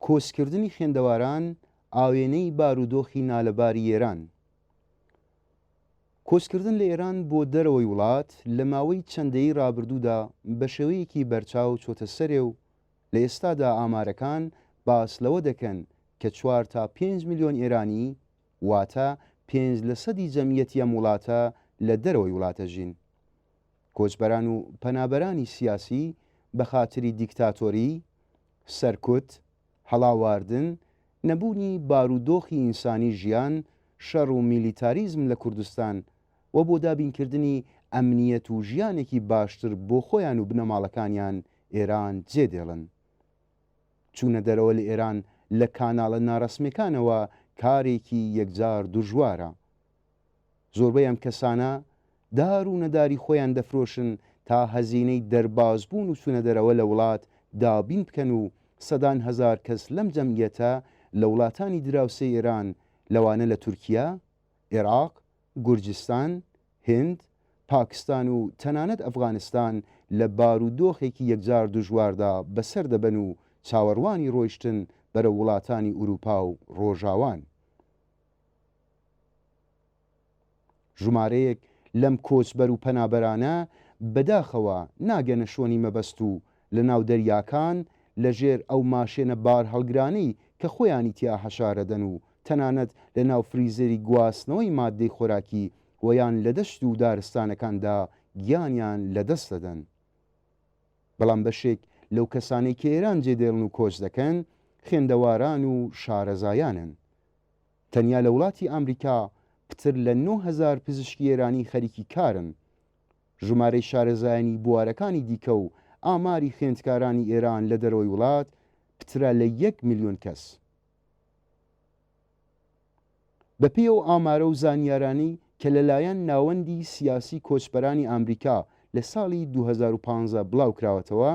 کۆسکردنی خوێندەواران ئاوێنەی بارودۆخی نالەباری ئێران. کۆسکردن لە ئێران بۆ دەرەوەی وڵات لە ماوەی چەندەی ڕابردوودا بە شێوەیەکی بەرچاو چۆتە سەرێ و لە ئێستادا ئامارەکان باس لەوە دەکەن کە 4 تا 5 میلیۆن ئێرانی واتە 5% جەمیەتی ئەم وڵاتە لە دەرەوەی وڵاتە ژین. کۆچبەران و پەنابەرانی سیاسی بە خاتری دیکتاتۆری، سەرکوت، هەڵاواردن، نەبوونی بارودۆخی ئینسانی ژیان، شەڕ و میلیتاریزم لە کوردستان و بۆ دابینکردنی ئەمنیەت و ژیانێکی باشتر بۆ خۆیان و بنەماڵەکانیان ئێران جێدێڵن. چوونە دەرەوە لە ئێران لە کاناڵە ناڕەسمیەکانەوە کارێکی یەکجار دوژوارە. زۆربەی ئەم کەسانە دار و نەداری خۆیان دەفرۆشن تا هەزینەی دەربازبوون و چوونە دەرەوە لە وڵات دابین بکەن و سەدان هەزار کەس لەم جەمعیەتە لە وڵاتانی دراوسەی ئێران لەوانە لە تورکیا، عێراق، گورجستان، هند، پاکستان و تەنانەت ئەفغانستان لە بارودۆخێکی یەکجار دوژواردا بەسەر دەبەن و چاوەڕوانی ڕۆیشتن بەرە وڵاتانی ئوروپا و ڕۆژاوان. ژمارەیەک لەم کۆچبەر و پەنابەرانە بەداخەوە ناگەنە شۆنی مەبەست و لە ناو دەریاکان لە ژێر ئەو ماشێنە بار هەڵگرانەی کە خۆیانی تیا هەشارەدەن و تەنانەت لە ناو فریزەری گواستنەوەی مادەی خۆراکی وەیان لە دەشت و دارستانەکاندا گیانیان لەدەست دەدەن. بەڵام بەشێک لەو کەسانەی کە ئێران جێدێڵن و کۆچ دەکەن خوێندەواران و شارەزایانن. تەنیا لە وڵاتی ئەمریکا پتر لە 9,000 پزیشکی ئێرانی خەریکی کارن. ژمارەی شارەزایانی بوارەکانی دیکە و ئاماری خوێندکارانی ئێران لە دەرەوەی وڵات پترە لە 1 میلیۆن کەس. بەپێی ئەو ئامارە و زانیارانی کە لەلایەن ناوەندی سیاسی کۆچبەرانی ئەمریکا لە ساڵی 2015 بڵاو کراوەتەوە،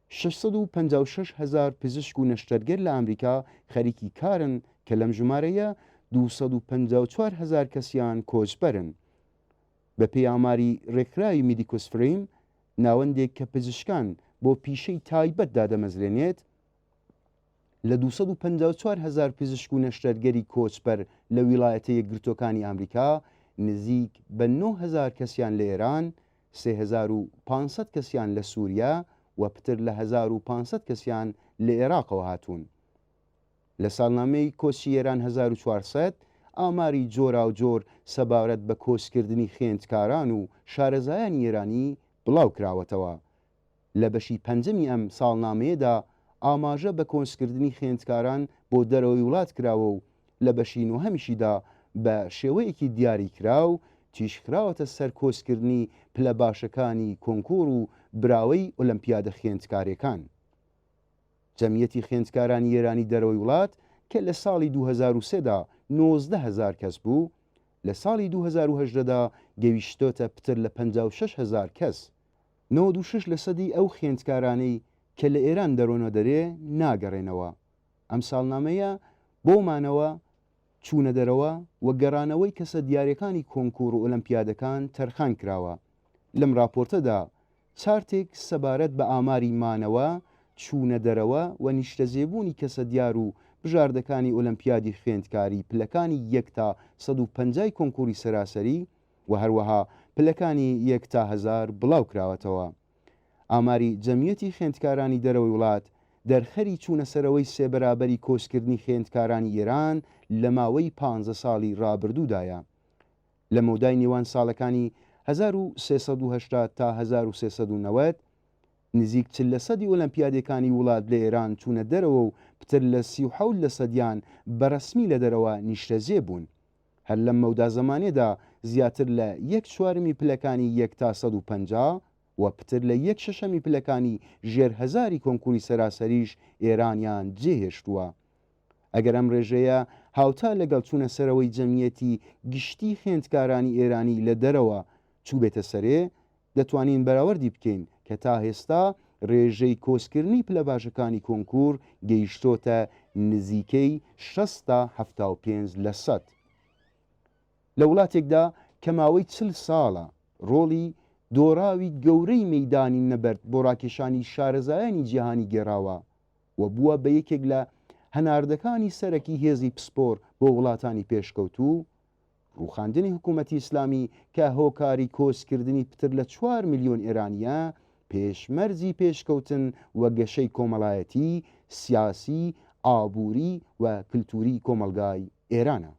656,000 پزیشک و نەشتەرگەر لە ئەمریکا خەریکی کارن کە لەم ژمارەیە 254,000 کەسیان کۆچبەرن. بەپێی ئاماری ڕێکخراوی میدیکۆس فریم، ناوەندێک کە پزیشکان بۆ پیشەی تایبەت دادەمەزرێنێت، لە 254,000 پزیشک و نەشتەرگەری کۆچبەر لە ویلایەتە یەکگرتوەکانی ئەمریکا نزیک بە 9,000 کەسیان لە ئێران، 3,500 کەسیان لە سووریا و پتر لە 1,500 کەسیان لە عێراقەوە هاتوون. لە ساڵنامەی کۆچی ئێران 1400 ئاماری جۆرا و جۆر سەبارەت بە کۆچکردنی خوێندکاران و شارەزایانی ئێرانی بڵاو کراوەتەوە. لە بەشی پەنجەمی ئەم ساڵنامەیەدا ئاماژە بە کۆچکردنی خوێندکاران بۆ دەرەوەی وڵات کراوە و لە بەشی نۆهەمیشیدا بە شێوەیەکی دیاری کراو تیشکراوەتە سەر کۆچکردنی پلە باشەکانی کۆنکۆر و براوەی ئۆلەمپیادە خوێندکارەکان. جەمیەتی خوێندکارانی ئێرانی دەرەوەی وڵات کە لە ساڵی 2003دا 19,000 کەس بوو، لە ساڵی 2018دا گەیشتۆتە پتر لە 56,000 کەس. 96% ئەو خوێندکارانەی کە لە ئێران دەڕۆنە دەرێ ناگەڕێنەوە. ئەم ساڵنامەیە بۆمانەوە چوونە دەرەوە و گەڕانەوەی کەسە دیارەکانی کۆنکۆر و ئۆلەمپیادەکان تەرخان کراوە. لەم راپۆرتەدا چارتێک سەبارەت بە ئاماری مانەوە، چوونە دەرەوە و نیشتەجێبوونی کەسە دیار و بژاردەکانی ئۆلەمپیادی خوێندکاری پلەکانی 1 تا 150 کۆنکوری سەراسەری و هەروەها پلەکانی 1 تا 1000 بڵاو کراوەتەوە. ئاماری جەمیەتی خوێندکارانی دەرەوەی وڵات دەرخەری چوونەسەرەوەی سێبەرابەری کۆچکردنی خوێندکارانی ئێران لە ماوەی 15 ساڵی ڕابردوودایە. لە مەودای نێوان ساڵەکانی 1380 تا 1390 نزیک 40% ئۆلەمپیادەکانی وڵات لە ئێران چوونە دەرەوە و پتر لە 37% بەڕەسمی لە دەرەوە نیشتەجێ بوون. هەر لەم مەودا زەمانێدا زیاتر لە 1/4 پلەکانی 1 تا 150 و پتر لە 1/6 پلەکانی ژێر هەزاری کۆنکوری سەراسەریش ئێرانیان جێهێشتووە. ئەگەر ئەم ڕێژەیە هاوتا لەگەڵ چوونە سەرەوەی جەمیەتی گشتی خوێندکارانی ئێرانی لە دەرەوە چوو بێتە سەرێ، دەتوانین بەراوردی بکەین کە تا هێستا ڕێژەی کۆچکردنی پلە باشەکانی کۆنکور گەیشتۆتە نزیکەی 60 تا 75%. لە وڵاتێکدا کە ماوەی 40 ساڵە ڕۆڵی دۆڕاوی گەورەی مەیدانی نەبەرد بۆ ڕاکێشانی شارەزایانی جیهانی گێڕاوە و بووە بە یەکێک لە هەناردەکانی سەرەکی هێزی پسپۆر بۆ وڵاتانی پێشکەوتوو. ڕووخاندنی حکوومەتی ئیسلامی کە هۆکاری کۆچکردنی پتر لە 4 میلیۆن ئێرانیە پێشمەرجی پێشکەوتن وە گەشەی کۆمەڵایەتی، سیاسی، ئابووری و کللتوری کۆمەلگای ئێرانە.